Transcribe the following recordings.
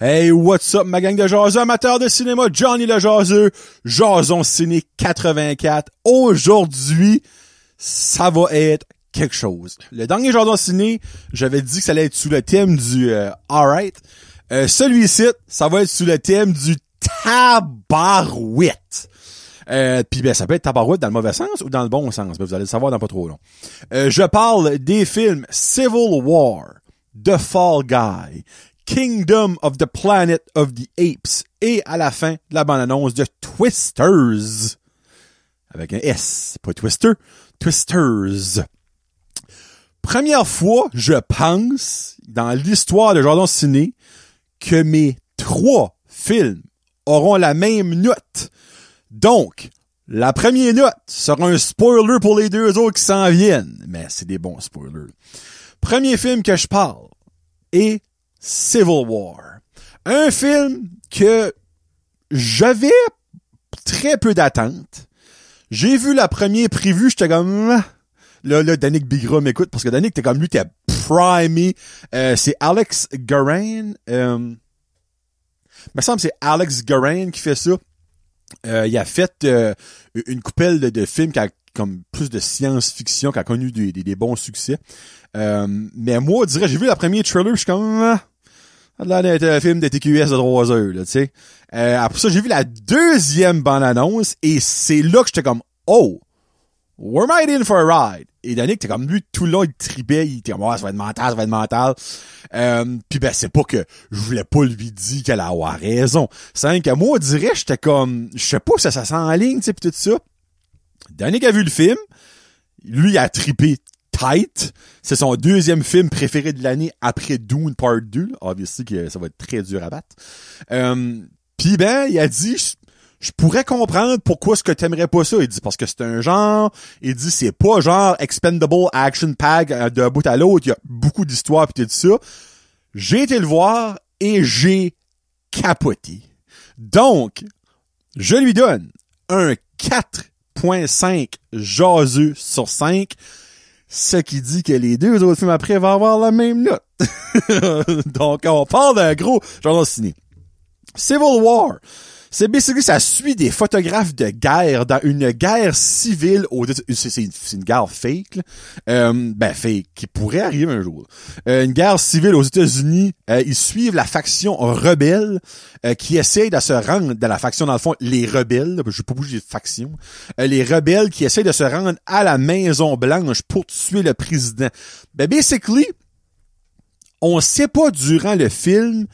Hey, what's up, ma gang de jaseux, amateurs de cinéma, Johnny le jaseux, Jason Ciné 84. Aujourd'hui, ça va être quelque chose. Le dernier Jason Ciné, j'avais dit que ça allait être sous le thème du alright. Celui-ci, ça va être sous le thème du tabarouette. Puis ben ça peut être tabarouette dans le mauvais sens ou dans le bon sens, ben, vous allez le savoir dans pas trop long. Je parle des films Civil War, The Fall Guy, Kingdom of the Planet of the Apes et à la fin de la bande-annonce de Twisters. Avec un S, pas Twister, Twisters. Première fois, je pense, dans l'histoire de Jason Ciné, que mes 3 films auront la même note. Donc, la première note sera un spoiler pour les 2 autres qui s'en viennent. Mais c'est des bons spoilers. Premier film que je parle est Civil War. Un film que j'avais très peu d'attentes. J'ai vu la première prévue, j'étais comme... Là, Danick Bigra m'écoute, parce que Danick, t'es comme lui, t'es primé. C'est Alex Garand. Me semble que c'est Alex Garand qui fait ça. Il a fait une coupelle de films qui a comme plus de science-fiction, qui a connu des bons succès. Mais moi, je dirais, j'ai vu la première trailer, je suis comme... Là, un film de TQS de 3 heures, là, tu sais. Après ça, j'ai vu la deuxième bande-annonce, et c'est là que j'étais comme, oh, we're might in for a ride. Et Danick, t'es comme lui, tout le long, il tripait, il était comme, oh, ça va être mental. Puis ben, c'est pas que je voulais pas lui dire qu'elle allait avoir raison. C'est que moi, on dirait, j'étais comme, je sais pas si ça s'enligne, tu sais, pis tout ça. Danick a vu le film. Lui, il a trippé tight. C'est son deuxième film préféré de l'année après Dune Part 2. Obviously que ça va être très dur à battre. Puis ben, il a dit, je pourrais comprendre pourquoi est-ce que t'aimerais pas ça. Il dit, parce que c'est un genre, il dit, c'est pas genre expendable action pack d'un bout à l'autre. Il y a beaucoup d'histoires pis tout ça. J'ai été le voir et j'ai capoté. Donc, je lui donne un 4.5 jaseux sur 5. Ce qui dit que les 2 autres films après vont avoir la même note. Donc, on parle d'un gros genre ciné. Civil War. C'est basically, ça suit des photographes de guerre dans une guerre civile c'est une guerre fake, là. Fake, qui pourrait arriver un jour. Une guerre civile aux États-Unis. Ils suivent la faction rebelle, qui essaye de se rendre dans la faction, dans le fond, les rebelles. Je vais pas bouger de faction. Les rebelles qui essayent de se rendre à la Maison-Blanche pour tuer le président. Basically, on sait pas durant le film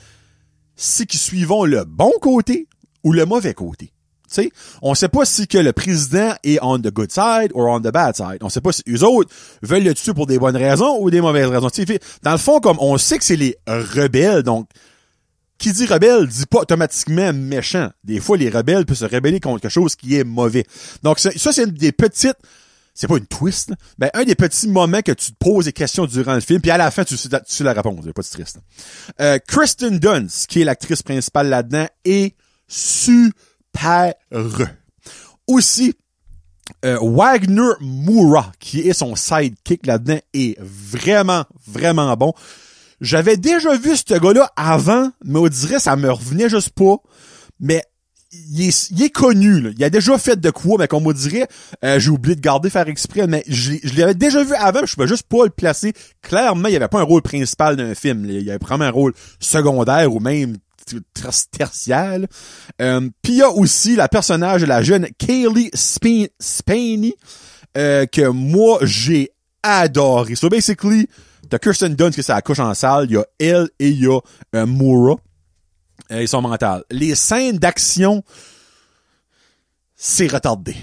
si qu'ils suivons le bon côté ou le mauvais côté. Tu sais, on sait pas si que le président est on the good side ou on the bad side. On sait pas si eux autres veulent le tuer pour des bonnes raisons ou des mauvaises raisons. Tu sais, dans le fond, comme on sait que c'est les rebelles, donc qui dit rebelle dit pas automatiquement méchant. Des fois, les rebelles peuvent se rebeller contre quelque chose qui est mauvais. Donc ça c'est des petites... C'est pas une twist, là. Ben, un des petits moments que tu te poses des questions durant le film, puis à la fin, tu sais la réponse. Il y a pas de stress, là. Kristen Dunst, qui est l'actrice principale là-dedans, est super. Aussi, Wagner Moura, qui est son sidekick là-dedans, est vraiment, vraiment bon. J'avais déjà vu ce gars-là avant, mais on dirait ça me revenait juste pas. Mais il est connu, là. Il a déjà fait de quoi, mais comme on dirait, j'ai oublié de faire exprès, mais je l'avais déjà vu avant, mais je pouvais juste pas le placer. Clairement, il avait pas un rôle principal d'un film. Il avait vraiment un rôle secondaire ou même tertiaire. Puis il y a aussi la personnage de la jeune Kaylee Spaney, que moi, j'ai adoré. So basically, t'as Kirsten Dunst qui c'est la couche en salle, il y a elle et il y a Moura. Ils sont mentales. Les scènes d'action, c'est retardé.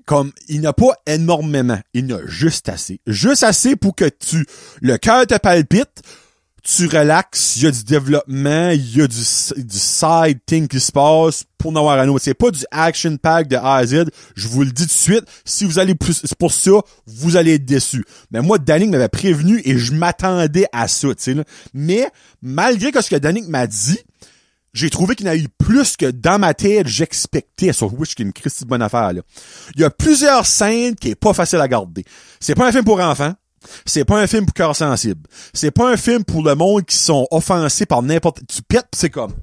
Comme, il n'y a pas énormément. Il y en a juste assez. Juste assez pour que le cœur te palpite, tu relaxes, il y a du développement, il y a du side thing qui se passe pour n'avoir un autre. C'est pas du action pack de A à Z. Je vous le dis tout de suite. Si vous allez plus pour ça, vous allez être déçus. Mais moi, Danick m'avait prévenu et je m'attendais à ça, tu sais, là. Mais, malgré ce que Danick m'a dit, j'ai trouvé qu'il y en a eu plus que dans ma tête, j'expectais sur Wish, qui est une Christie de bonne affaire, là. Il y a plusieurs scènes qui est pas facile à garder. C'est pas un film pour enfants. C'est pas un film pour cœur sensible. C'est pas un film pour le monde qui sont offensés par n'importe... Tu pètes pis c'est comme...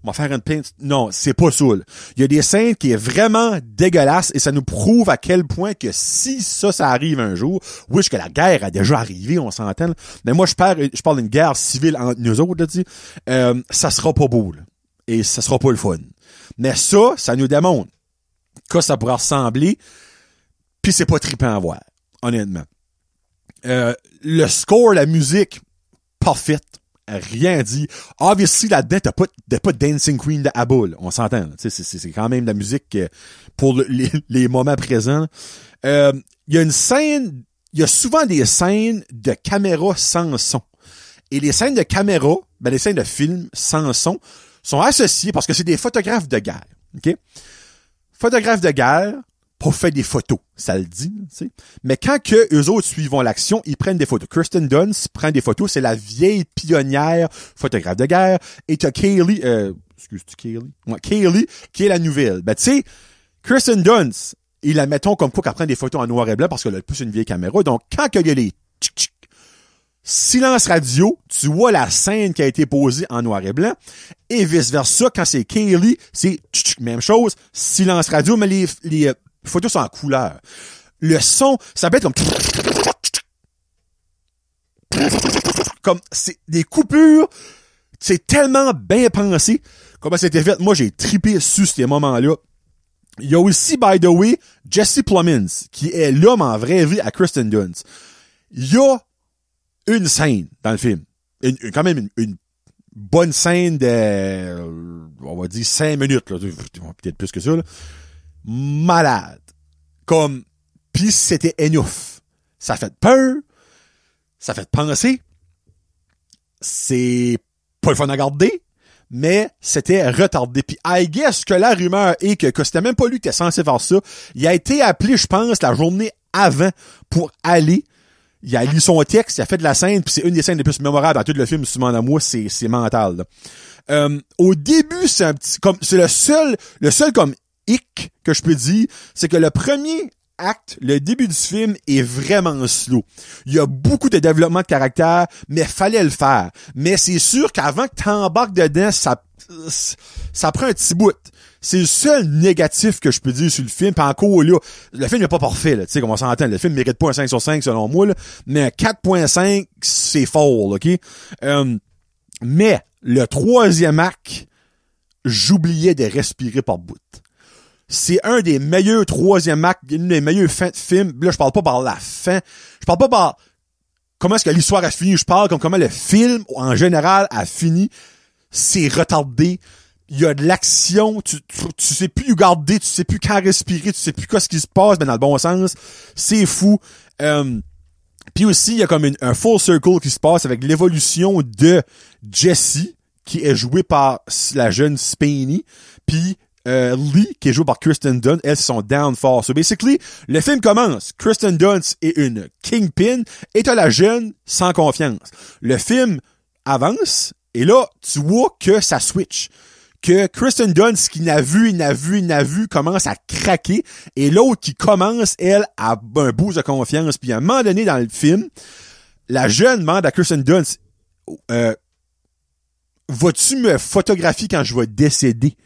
On va faire une peinte. Non, c'est pas ça, là. Il y a des scènes qui est vraiment dégueulasse et ça nous prouve à quel point que si ça arrive un jour, oui, que la guerre a déjà arrivé, on s'entend, là. Mais moi, je parle d'une guerre civile entre nous autres, là, tu sais. Ça sera pas beau, là. Et ça sera pas le fun. Mais ça nous démontre que ça pourra ressembler, puis c'est pas trippant à voir, honnêtement. Le score, la musique, parfaite. Rien dit. Obviously, là-dedans, t'as pas Dancing Queen de ABBA, là. On s'entend, là. C'est quand même de la musique pour les moments présents. Il y a une scène, il y a souvent des scènes de caméra sans son. Et les scènes de caméra, les scènes de film sans son, sont associées parce que c'est des photographes de guerre. OK? Photographes de guerre, pour faire des photos, ça le dit, tu sais. Mais quand que eux autres suivent l'action, ils prennent des photos. Kirsten Dunst prend des photos, c'est la vieille pionnière photographe de guerre. Et t'as Kaylee, Kaylee? Ouais, Kaylee, qui est la nouvelle. Tu sais, Kirsten Dunst, ils la mettons comme quoi qu'elle prend des photos en noir et blanc parce qu'elle a plus une vieille caméra. Donc, quand il y a les silence radio, tu vois la scène qui a été posée en noir et blanc. Et vice-versa, quand c'est Kaylee, c'est même chose, silence radio, mais les photos sont en couleur. Le son, ça peut être comme c'est des coupures, c'est tellement bien pensé. Comment c'était fait? Moi, j'ai trippé sur ces moments-là. Il y a aussi, by the way, Jesse Plemons, qui est l'homme en vraie vie à Kirsten Dunst. Il y a une scène dans le film. Quand même une bonne scène de, on va dire 5 minutes, là. Peut-être plus que ça, là. Malade. Pis c'était enough. Ça fait peur. Ça fait penser. C'est pas le fun à regarder, mais c'était retardé. Puis I guess que la rumeur est que c'était même pas lui qui était censé faire ça. Il a été appelé, je pense, la journée avant pour aller. Il a lu son texte, il a fait de la scène, puis c'est une des scènes les plus mémorables dans tout le film, souvent à moi, c'est mental, là. Au début, c'est un petit, c'est le seul comme hic que je peux dire, c'est que le premier acte, le début du film est vraiment slow. Il y a beaucoup de développement de caractère, mais fallait le faire. Mais c'est sûr qu'avant que t'embarques dedans, ça prend un petit bout. C'est le seul négatif que je peux dire sur le film. Puis encore là, le film n'est pas parfait, là. Tu sais, comme on s'entend, le film mérite pas un 5 sur 5 selon moi, là. Mais un 4.5, c'est fort, OK? Mais le troisième acte, j'oubliais de respirer par bout. C'est un des meilleurs troisième actes, une des meilleures fins de film. Là, je parle pas par la fin. Je parle pas par comment est-ce que l'histoire a fini. Je parle comme comment le film, en général, a fini. C'est retardé. Il y a de l'action. Tu sais plus où garder. Tu sais plus quand respirer. Tu sais plus quoi ce qui se passe, mais dans le bon sens. C'est fou. Puis aussi, il y a comme un full circle qui se passe avec l'évolution de Jessie, qui est jouée par la jeune Spaney. Puis Lee, qui est joué par Kirsten Dunst, elle, c'est son downfall. So basically, le film commence. Kirsten Dunst est une kingpin et t'as la jeune sans confiance. Le film avance et là, tu vois que ça switch. Que Kirsten Dunst, qui n'a vu, commence à craquer et l'autre qui commence, elle, à un boost de confiance. Puis à un moment donné dans le film, la jeune demande à Kirsten Dunst, vas-tu me photographier quand je vais décéder?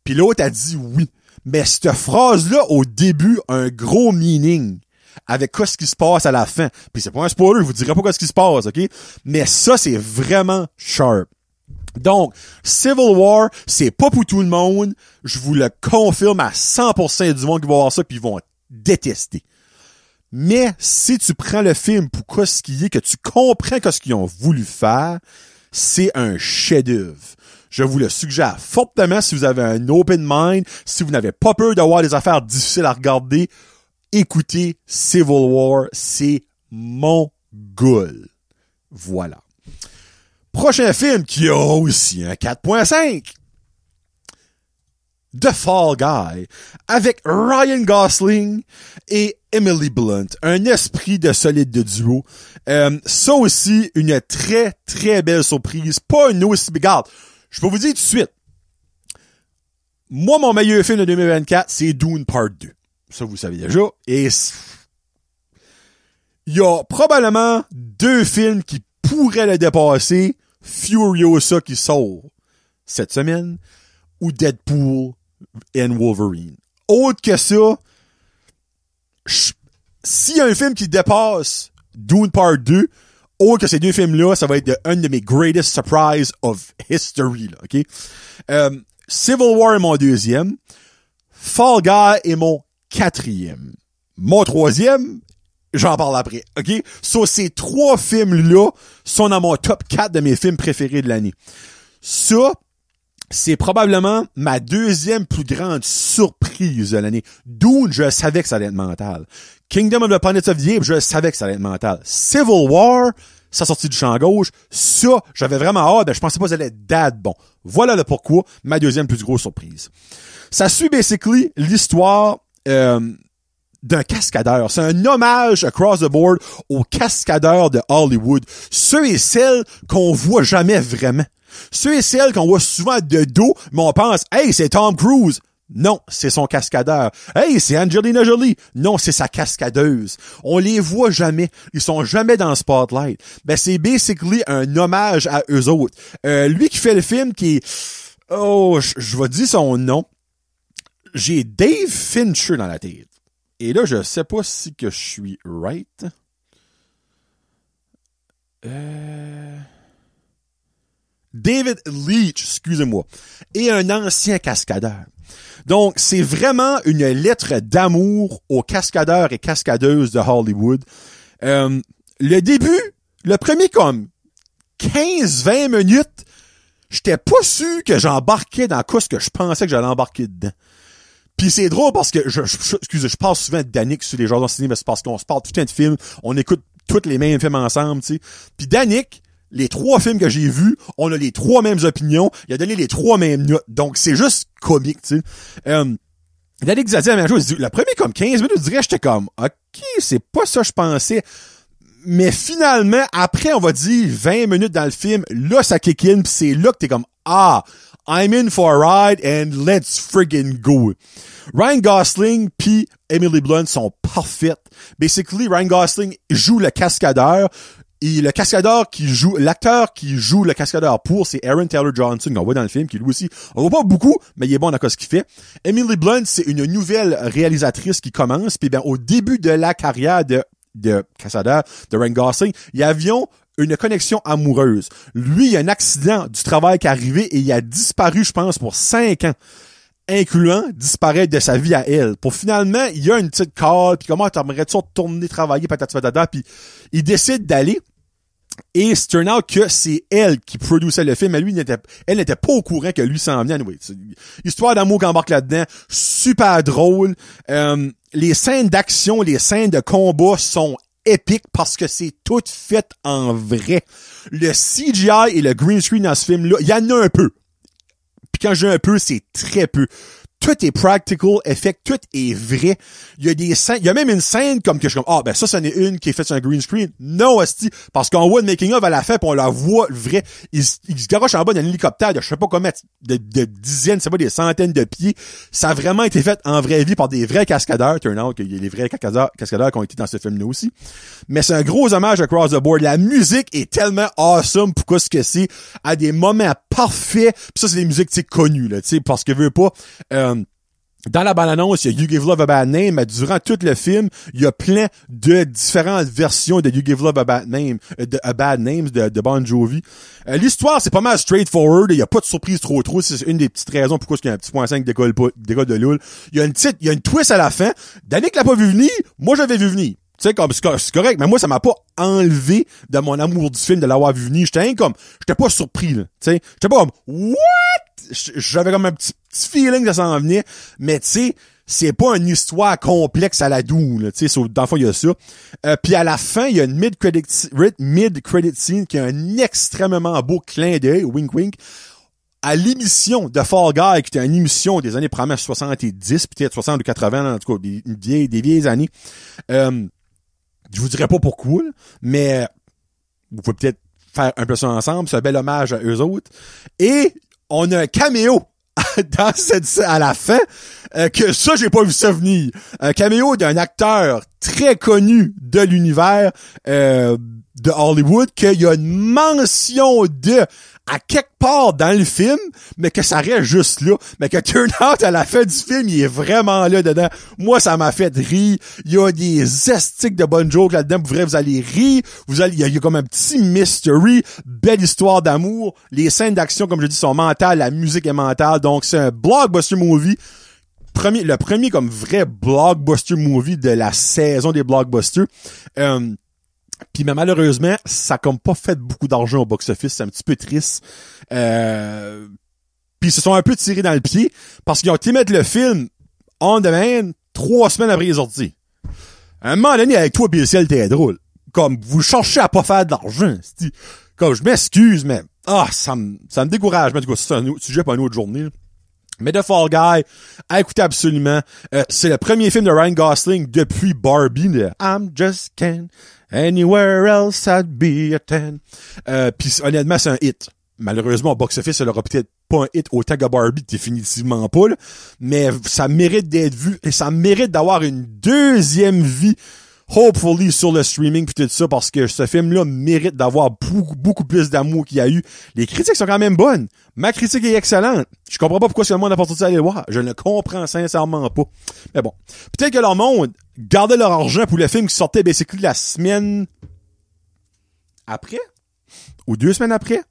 Puis l'autre a dit oui. Mais cette phrase-là, au début, a un gros meaning avec quoi ce qui se passe à la fin. Puis c'est pas un spoiler, je vous dirai pas quoi ce qui se passe, OK? Mais ça, c'est vraiment sharp. Donc, Civil War, c'est pas pour tout le monde. Je vous le confirme à 100% du monde qui va voir ça, puis ils vont détester. Mais si tu prends le film pour quoi ce qui est, que tu comprends ce qu'ils ont voulu faire, c'est un chef-d'œuvre. Je vous le suggère fortement si vous avez un open mind, si vous n'avez pas peur d'avoir des affaires difficiles à regarder, écoutez Civil War, c'est mon goal. Voilà. Prochain film qui a aussi un 4.5. The Fall Guy, avec Ryan Gosling et Emily Blunt. Un esprit de solide de duo. Ça aussi, une très, très belle surprise. Pas une aussi... Regarde, je peux vous dire tout de suite. Moi, mon meilleur film de 2024, c'est Dune Part 2. Ça, vous le savez déjà. Et il y a probablement 2 films qui pourraient le dépasser. Furiosa qui sort cette semaine, ou Deadpool and Wolverine. Autre que ça, s'il y a un film qui dépasse Dune Part 2, autre que ces deux films-là, ça va être un de mes greatest surprises of history, là, ok? Civil War est mon deuxième. Fall Guy est mon quatrième. Mon troisième, j'en parle après, ok? So, ces trois films-là sont dans mon top 4 de mes films préférés de l'année. Ça, c'est probablement ma deuxième plus grande surprise de l'année. Dune, je savais que ça allait être mental. Kingdom of the Planet of the Apes, je savais que ça allait être mental. Civil War, ça sortit du champ gauche. Ça, j'avais vraiment hâte, je pensais pas que ça allait être that bon. Voilà le pourquoi, ma deuxième plus grosse surprise. Ça suit basically l'histoire d'un cascadeur. C'est un hommage across the board aux cascadeurs de Hollywood. Ceux et celles qu'on voit jamais vraiment. Ceux et celles qu'on voit souvent de dos, mais on pense, hey, c'est Tom Cruise. Non, c'est son cascadeur. Hey, c'est Angelina Jolie. Non, c'est sa cascadeuse. On les voit jamais. Ils sont jamais dans le spotlight. Ben, c'est basically un hommage à eux autres. Lui qui fait le film qui est, je vais dire son nom. J'ai Dave Fincher dans la tête. Et là, je sais pas si que je suis right. David Leitch, excusez-moi, est un ancien cascadeur. Donc, c'est vraiment une lettre d'amour aux cascadeurs et cascadeuses de Hollywood. Le début, le premier comme 15-20 minutes, j'étais pas sûr que j'embarquais dans quoi ce que je pensais que j'allais embarquer dedans. Puis c'est drôle parce que je parle souvent de Danick sur les genres de cinéma, mais c'est parce qu'on se parle tout un de films, on écoute tous les mêmes films ensemble, tu sais. Puis Danick, les trois films que j'ai vus, on a les trois mêmes opinions, il a donné les trois mêmes notes. Donc c'est juste comique, tu sais. Danick nous a dit la même chose, il dit, le premier comme 15 minutes, je dirais, j'étais comme OK, c'est pas ça que je pensais. Mais finalement, après, on va dire 20 minutes dans le film, là, ça kick in, pis c'est là que t'es comme, I'm in for a ride and let's friggin' go. Ryan Gosling pis Emily Blunt sont parfaites. Basically, Ryan Gosling joue le cascadeur. Et le cascadeur l'acteur qui joue le cascadeur c'est Aaron Taylor Johnson, qu'on voit dans le film, qui lui aussi, on voit pas beaucoup, mais il est bon dans ce qu'il fait. Emily Blunt, c'est une nouvelle réalisatrice qui commence, puis ben, au début de la carrière de cascadeur, de Ryan Gosling, ils avions une connexion amoureuse. Lui, il y a un accident du travail qui est arrivé et il a disparu, je pense, pour 5 ans. Incluant disparaître de sa vie à elle. Pour finalement, il y a une petite call, puis comment t'aimerais-tu retourner travailler, patata, puis il décide d'aller. Et c'est turn out que c'est elle qui produisait le film, mais elle n'était pas au courant que lui s'en venait. Anyway, histoire d'amour qui embarque là-dedans, super drôle. Les scènes d'action, les scènes de combat sont épiques parce que c'est tout fait en vrai. Le CGI et le green screen dans ce film-là, il y en a un peu. Puis quand je dis un peu, c'est très peu. Tout est practical effect, tout est vrai. Il y a des scènes, il y a même une scène comme que je suis comme, ben ça, c'en est une qui est faite sur un green screen. Non, asti, parce qu'on voit le making of à la fin pis on la voit vrai. Il se garoche en bas d'un hélicoptère de je sais pas combien, de dizaines, c'est pas des centaines de pieds. Ça a vraiment été fait en vraie vie par des vrais cascadeurs. Turn out qu'il y a les vrais cascadeurs qui ont été dans ce film-là aussi. Mais c'est un gros hommage across the board. La musique est tellement awesome pour ce que c'est, à des moments parfaits. Pis ça, c'est des musiques, tu sais, connues, là, tu sais, parce que veux pas, dans la bande-annonce, il y a You Give Love a Bad Name, mais durant tout le film, il y a plein de différentes versions de You Give Love a Bad Name, de Bon Jovi. L'histoire, c'est pas mal straightforward, il y a pas de surprise trop, c'est une des petites raisons pourquoi il y a un petit point 5 décolle de Lul. Il y a une twist à la fin. Danick l'a pas vu venir, moi j'avais vu venir. Tu sais, comme, c'est correct, mais moi, ça m'a pas enlevé de mon amour du film de l'avoir vu venir. J'étais pas surpris, là. Tu sais, j'étais pas comme, what? J'avais comme un petit feeling que ça s'en venait, mais tu sais, c'est pas une histoire complexe à la Dune, là, tu sais, dans le fond, il y a ça. Puis à la fin, il y a une mid-credit scene qui a un extrêmement beau clin d'œil, wink wink, à l'émission de Fall Guy, qui était une émission des années probablement 70, peut-être 60 ou 80, en tout cas, des vieilles années. Je vous dirais pas pourquoi, mais vous pouvez peut-être faire un peu ça ensemble, c'est un bel hommage à eux autres. Et on a un caméo dans à la fin, que ça, j'ai pas vu ça venir. Un caméo d'un acteur très connu de l'univers de Hollywood, qu'il y a une mention de à quelque part dans le film, mais que ça reste juste là, mais que turn out à la fin du film, il est vraiment là dedans. Moi, ça m'a fait rire. Il y a des estiques de bonnes jokes là-dedans. Pour vrai, vous allez rire. Il y a comme un petit mystery, belle histoire d'amour. Les scènes d'action, comme je dis, sont mentales. La musique est mentale. Donc, c'est un blockbuster movie. Le premier comme vrai blockbuster movie de la saison des blockbusters. Puis mais malheureusement, ça a comme pas fait beaucoup d'argent au box-office, c'est un petit peu triste. Puis ils se sont un peu tirés dans le pied parce qu'ils ont été mettre le film on demand 3 semaines après les sorties. À un moment donné, avec toi pis le ciel, t'es drôle. Comme vous cherchez à pas faire de l'argent. Comme je m'excuse, mais ça me décourage. Mais du coup, c'est un sujet pour une autre journée. Là. Mais The Fall Guy, à écouter absolument. C'est le premier film de Ryan Gosling depuis Barbie, de I'm just can't anywhere else I'd be a 10. Puis honnêtement, c'est un hit. Malheureusement, au box-office, ça l'aura peut-être pas un hit autant que Barbie, définitivement pas, là. Mais ça mérite d'être vu et ça mérite d'avoir une deuxième vie, hopefully, sur le streaming pis tout ça, parce que ce film-là mérite d'avoir beaucoup plus d'amour qu'il y a eu. Les critiques sont quand même bonnes. Ma critique est excellente. Je comprends pas pourquoi le monde n'a pas sorti aller le voir. Je ne le comprends sincèrement pas. Mais bon. Peut-être que leur monde gardait leur argent pour le film qui sortait basically la semaine après? Ou 2 semaines après?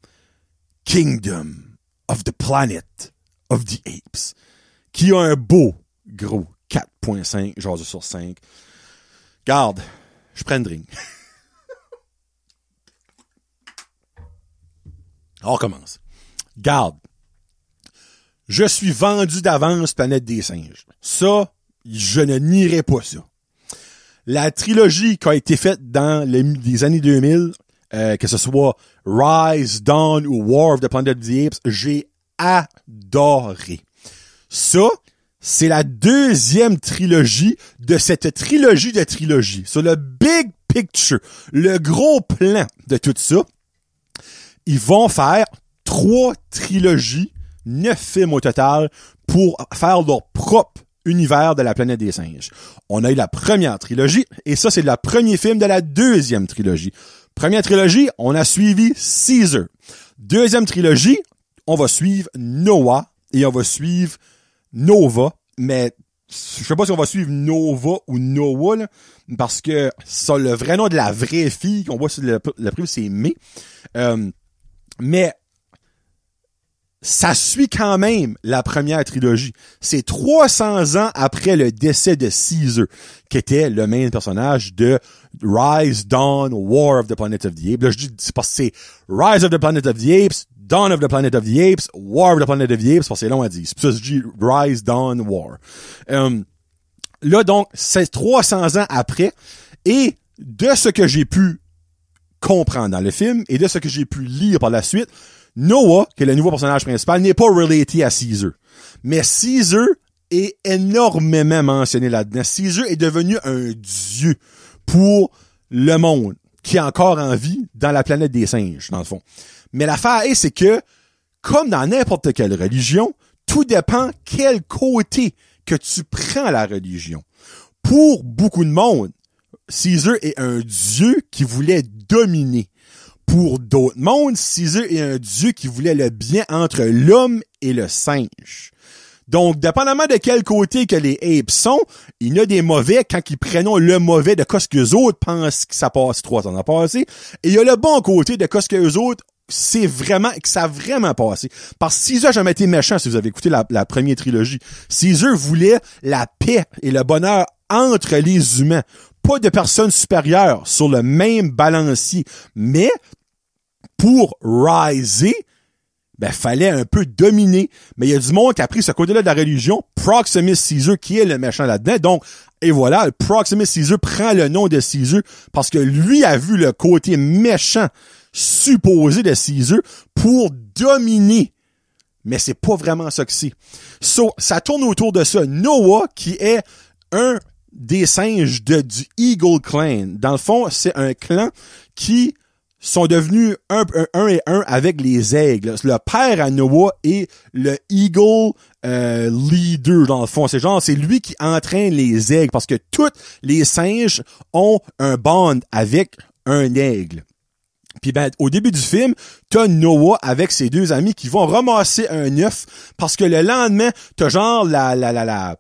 Kingdom of the Planet of the Apes. Qui a un beau, gros 4.5 jases sur 5. Garde, je prends une drink. On recommence. Garde. Je suis vendu d'avance Planète des Singes. Ça, je ne nierai pas ça. La trilogie qui a été faite dans les années 2000, que ce soit Rise, Dawn ou War of the Planet of the Apes, j'ai adoré. Ça, c'est la deuxième trilogie de cette trilogie de trilogies. Sur le big picture, le gros plan de tout ça, ils vont faire 3 trilogies, 9 films au total, pour faire leur propre univers de la planète des singes. On a eu la première trilogie, et ça, c'est le premier film de la deuxième trilogie. Première trilogie, on a suivi Caesar. Deuxième trilogie, on va suivre Noah, et on va suivre Nova, mais je sais pas si on va suivre Nova ou Noah, là, parce que ça, le vrai nom de la vraie fille qu'on voit sur le prix, c'est May. Mais ça suit quand même la première trilogie. C'est 300 ans après le décès de Caesar, qui était le main personnage de Rise, Dawn, War of the Planet of the Apes. Là, je dis, c'est parce que c'est Rise of the Planet of the Apes, Dawn of the Planet of the Apes, War of the Planet of the Apes, parce que c'est long à dire. C'est pour ça que je dis Rise, Dawn, War. Là, donc, c'est 300 ans après, et de ce que j'ai pu comprendre dans le film, et de ce que j'ai pu lire par la suite, Noah, qui est le nouveau personnage principal, n'est pas relaté à Caesar. Mais Caesar est énormément mentionné là-dedans. Caesar est devenu un dieu pour le monde, qui est encore en vie dans la planète des singes, dans le fond. Mais l'affaire est, c'est que, comme dans n'importe quelle religion, tout dépend quel côté que tu prends à la religion. Pour beaucoup de monde, Caesar est un dieu qui voulait dominer. Pour d'autres mondes, Caesar est un dieu qui voulait le bien entre l'homme et le singe. Donc, dépendamment de quel côté que les apes sont, il y a des mauvais quand ils prennent le mauvais de ce que les autres pensent que ça passe 300 ans passé. Et il y a le bon côté de ce que les autres c'est vraiment, que ça a vraiment passé. Parce que Caesar n'a jamais été méchant, si vous avez écouté la première trilogie. Caesar voulait la paix et le bonheur entre les humains. Pas de personnes supérieures sur le même balancier. Mais, pour riser, fallait un peu dominer. Mais il y a du monde qui a pris ce côté-là de la religion, Proximus Caesar, qui est le méchant là-dedans. Donc, et voilà, Proximus Caesar prend le nom de Caesar parce que lui a vu le côté méchant supposé de Caesar pour dominer. Mais c'est pas vraiment ça que c'est. So, ça tourne autour de ça. Noah, qui est un des singes du Eagle Clan. Dans le fond, c'est un clan qui sont devenus un et un avec les aigles. Le père à Noah est le Eagle leader, dans le fond. C'est lui qui entraîne les aigles, parce que tous les singes ont un bond avec un aigle. Puis ben, au début du film, t'as Noah avec ses deux amis qui vont ramasser un œuf parce que le lendemain, t'as genre la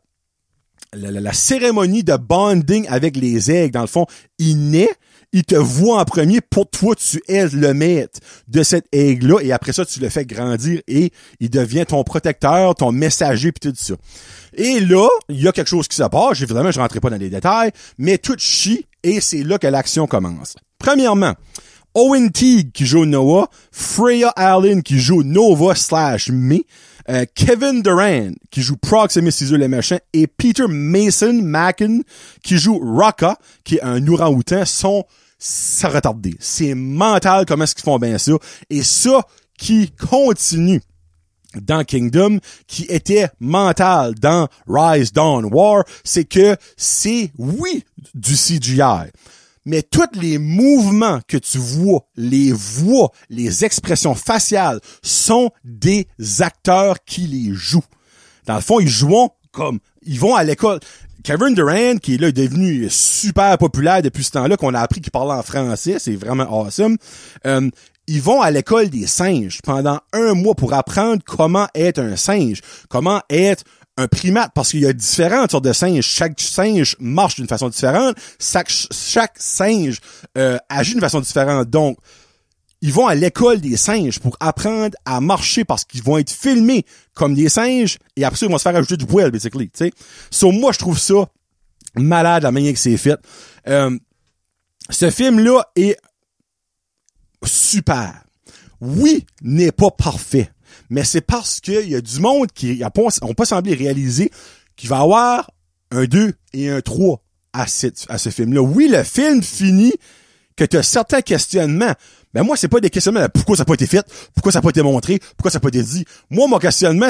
cérémonie de bonding avec les aigles. Dans le fond, il naît, il te voit en premier, pour toi, tu es le maître de cet aigle-là, et après ça, tu le fais grandir et il devient ton protecteur, ton messager, puis tout ça. Et là, il y a quelque chose qui se passe, évidemment, je rentrerai pas dans les détails, mais tout chie, et c'est là que l'action commence. Premièrement, Owen Teague qui joue Noah, Freya Allen qui joue Nova/Me, Kevin Durant qui joue Proximus Caesar le méchant et Peter Mason qui joue Rocka qui est un orang-outan sont retardés. C'est mental comment est-ce qu'ils font bien ça et ça qui continue dans Kingdom, qui était mental dans Rise Dawn War, c'est que c'est, oui, du CGI. Mais tous les mouvements que tu vois, les voix, les expressions faciales sont des acteurs qui les jouent. Dans le fond, ils vont à l'école. Kevin Durant, qui est là, est devenu super populaire depuis ce temps-là, qu'on a appris qu'il parlait en français, c'est vraiment awesome. Ils vont à l'école des singes pendant 1 mois pour apprendre comment être un singe, comment être un primate, parce qu'il y a différentes sortes de singes. Chaque singe marche d'une façon différente. Chaque singe agit d'une façon différente. Donc, ils vont à l'école des singes pour apprendre à marcher parce qu'ils vont être filmés comme des singes et après ça, ils vont se faire ajouter du poil, basically, tu sais. So, moi, je trouve ça malade, la manière que c'est fait. Ce film-là est super. Oui, n'est pas parfait. Mais c'est parce qu'il y a du monde qui ont pas semblé réaliser qu'il va y avoir un 2 et un 3 à ce film-là. Oui, le film finit que tu as certains questionnements. Ben moi, c'est pas des questionnements de pourquoi ça n'a pas été fait, pourquoi ça n'a pas été montré, pourquoi ça n'a pas été dit. Moi, mon questionnement,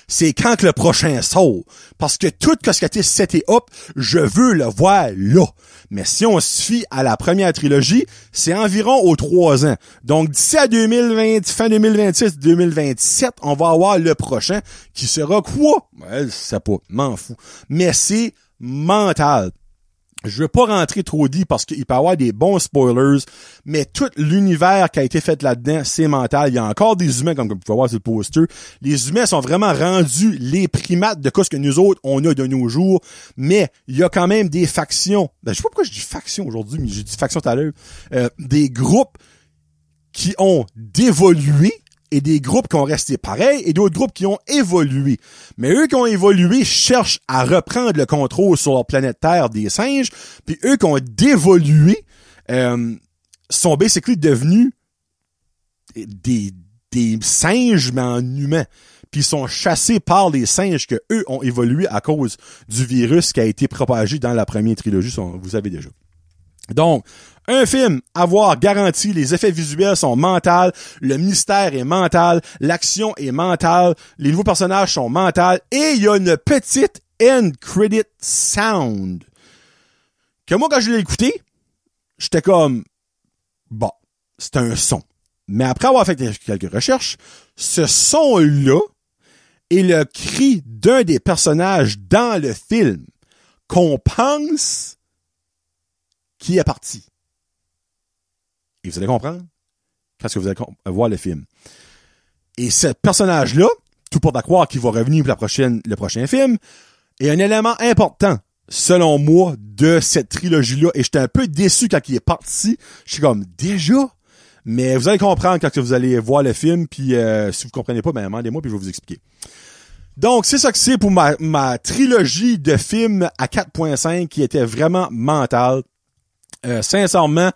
c'est quand que le prochain sort. Parce que tout ce qui a été seté up, je veux le voir là. Mais si on se fie à la première trilogie, c'est environ aux 3 ans. Donc, d'ici à 2020, fin 2026, 2027, on va avoir le prochain qui sera quoi? Ben, je sais pas, m'en fous. Mais c'est mental. Je veux pas rentrer trop deep parce qu'il peut y avoir des bons spoilers, mais tout l'univers qui a été fait là-dedans, c'est mental. Il y a encore des humains, comme vous pouvez voir sur le poster. Les humains sont vraiment rendus les primates de ce que nous autres, on a de nos jours, mais il y a quand même des factions. Ben, je sais pas pourquoi je dis factions aujourd'hui, mais j'ai dit factions tout à l'heure. Des groupes qui ont dévolué et des groupes qui ont resté pareils et d'autres groupes qui ont évolué. Mais eux qui ont évolué cherchent à reprendre le contrôle sur leur planète Terre des singes, puis eux qui ont dévolué sont basically devenus des singes mais en humains. Puis ils sont chassés par les singes que eux ont évolué à cause du virus qui a été propagé dans la première trilogie, vous savez déjà. Donc, un film, avoir garanti, les effets visuels sont mentaux, le mystère est mental, l'action est mentale, les nouveaux personnages sont mentaux, et il y a une petite end credit sound. Que moi, quand je l'ai écouté, j'étais comme, bon, c'est un son. Mais après avoir fait quelques recherches, ce son-là est le cri d'un des personnages dans le film qu'on pense qui est parti. Et vous allez comprendre quand vous allez voir le film. Et ce personnage-là, tout porte à croire qu'il va revenir pour le prochain film, est un élément important, selon moi, de cette trilogie-là. Et j'étais un peu déçu quand il est parti. Je suis comme, déjà? Mais vous allez comprendre quand vous allez voir le film, puis si vous comprenez pas, ben demandez-moi, puis je vais vous expliquer. Donc, c'est ça que c'est pour ma trilogie de films à 4.5 qui était vraiment mentale. Sincèrement,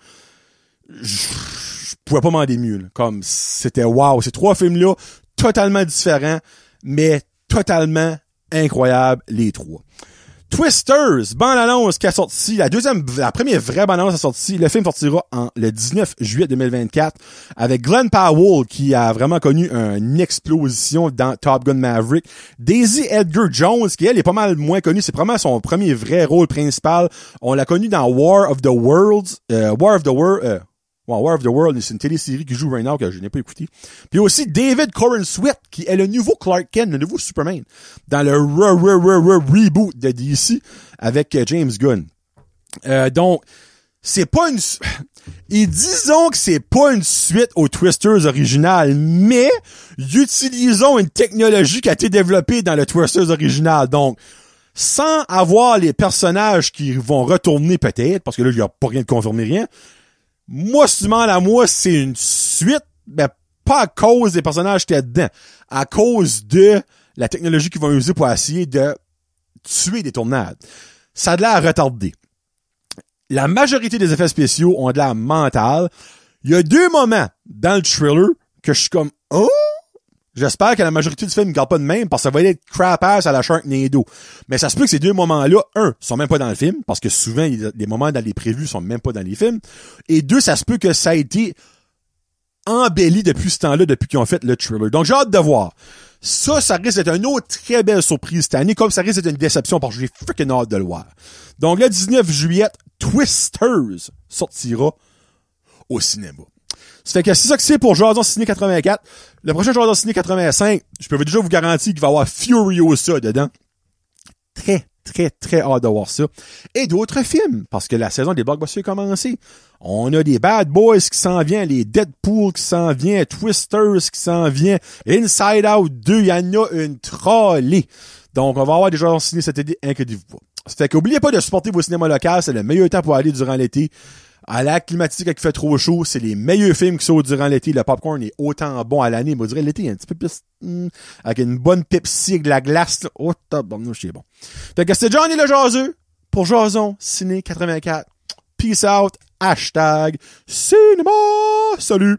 je pouvais pas m'en dire mieux. Là. Comme c'était wow, ces 3 films-là, totalement différents, mais totalement incroyables, les 3. Twisters, bande-annonce qui a sorti, la première vraie bande-annonce a sorti, le film sortira le 19 juillet 2024 avec Glenn Powell qui a vraiment connu une explosion dans Top Gun Maverick. Daisy Edgar Jones qui elle est pas mal moins connue, c'est vraiment son premier vrai rôle principal. On l'a connu dans War of the Worlds, War of the World, c'est une télésérie qui joue right now que je n'ai pas écouté. Puis aussi David Corn Sweat, qui est le nouveau Clark Kent, le nouveau Superman, dans le reboot de DC avec James Gunn. Donc, c'est pas une... Et disons que c'est pas une suite aux Twisters original, mais utilisons une technologie qui a été développée dans le Twisters original. Donc, sans avoir les personnages qui vont retourner peut-être, parce que là, il n'y a pas rien de confirmé, rien. Moi, si tu demandes à moi, c'est une suite, mais pas à cause des personnages qu'il y a dedans, à cause de la technologie qu'ils vont user pour essayer de tuer des tornades. Ça a de l'air retardé. La majorité des effets spéciaux ont de l'air mental. Il y a 2 moments dans le thriller que je suis comme, oh! J'espère que la majorité du film ne garde pas de même parce que ça va être crap-ass à la Sharknado. Mais ça se peut que ces 2 moments-là, sont même pas dans le film parce que souvent, les moments dans les prévus sont même pas dans les films. Et 2, ça se peut que ça a été embelli depuis ce temps-là, depuis qu'ils ont fait le thriller. Donc, j'ai hâte de voir. Ça risque d'être une autre très belle surprise cette année, comme ça risque d'être une déception parce que j'ai freaking hâte de le voir. Donc, le 19 juillet, Twisters sortira au cinéma. Ça fait que c'est ça que c'est pour Jason Ciné 84. Le prochain Jason Ciné 85, je peux déjà vous garantir qu'il va y avoir Furiosa dedans. Très, très, très hâte de voir ça. Et d'autres films, parce que la saison des blockbusters a commencé. On a des Bad Boys qui s'en viennent, les Deadpool qui s'en viennent, Twisters qui s'en viennent, Inside Out 2, il y en a une trollée. Donc, on va avoir des Jason Ciné cet été, inquiétez-vous pas. Ça fait qu'oubliez pas de supporter vos cinémas locaux, c'est le meilleur temps pour aller durant l'été. À la climatique, quand il fait trop chaud, c'est les meilleurs films qui sortent durant l'été. Le popcorn est autant bon à l'année. Moi, je dirais l'été, il est un petit peu plus, avec une bonne Pepsi avec de la glace, là. Oh, top, bon, c'est bon. Fait que c'était Johnny le Jaseux pour Jason Ciné 84. Peace out. #cinéma. Salut.